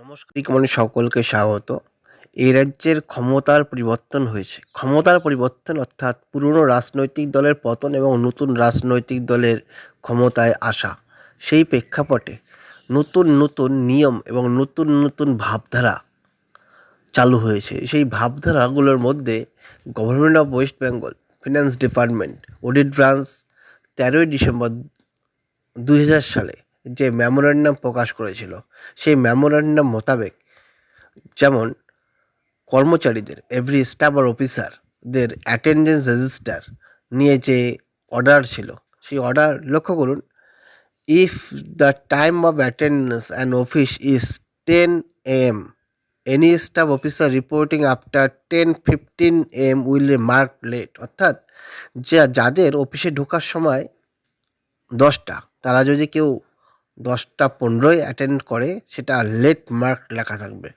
নমস্কার, সকলকে স্বাগত। এই রাজ্যের ক্ষমতার পরিবর্তন হয়েছে। ক্ষমতার পরিবর্তন অর্থাৎ পুরনো রাজনৈতিক দলের পতন এবং নতুন রাজনৈতিক দলের ক্ষমতায় আসা। সেই প্রেক্ষাপটে নতুন নতুন নিয়ম এবং নতুন নতুন ভাবধারা চালু হয়েছে। সেই ভাবধারাগুলোর মধ্যে government of West Bengal finance department audit branch 13ই ডিসেম্বর 2000 সালে যে মেমোরেন্ডাম প্রকাশ করেছিল, সেই মেমোরেন্ডাম মোতাবেক যেমন কর্মচারীদের এভরি স্টাফ আর অফিসারদের অ্যাটেন্ডেন্স রেজিস্টার নিয়ে যে অর্ডার ছিল, সেই অর্ডার লক্ষ্য করুন। If the time of attendance and office is 10 AM, any staff officer reporting after 10:15 AM will mark late. অর্থাৎ যাদের অফিসে ঢোকার সময় 10টা, তারা যদি কেউ 10:15 অ্যাটেন্ড করে, সেটা লেট মার্ক লেখা থাকবে।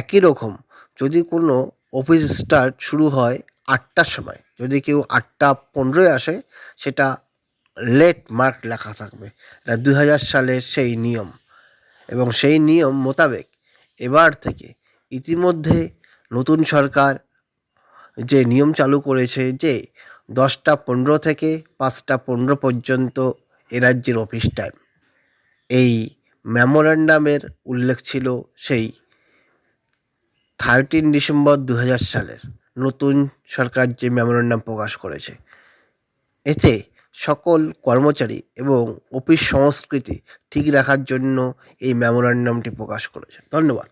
একই রকম যদি কোনো অফিস স্টার্ট শুরু হয় 8টার সময়, যদি কেউ 8:15 আসে, সেটা লেট মার্ক লেখা থাকবে। এটা 2000 সালের সেই নিয়ম, এবং সেই নিয়ম মোতাবেক এবার থেকে ইতিমধ্যে নতুন সরকার যে নিয়ম চালু করেছে যে 10:15 থেকে 5:15 পর্যন্ত এ রাজ্যের অফিস টাইম। এই মেমোরেন্ডামের উল্লেখ ছিল সেই 13 ডিসেম্বর 2000 সালের নতুন সরকার যে মেমোরেন্ডাম প্রকাশ করেছে। এতে সকল কর্মচারী এবং অফিস সংস্কৃতি ঠিক রাখার জন্য এই মেমোরেন্ডামটি প্রকাশ করেছে। ধন্যবাদ।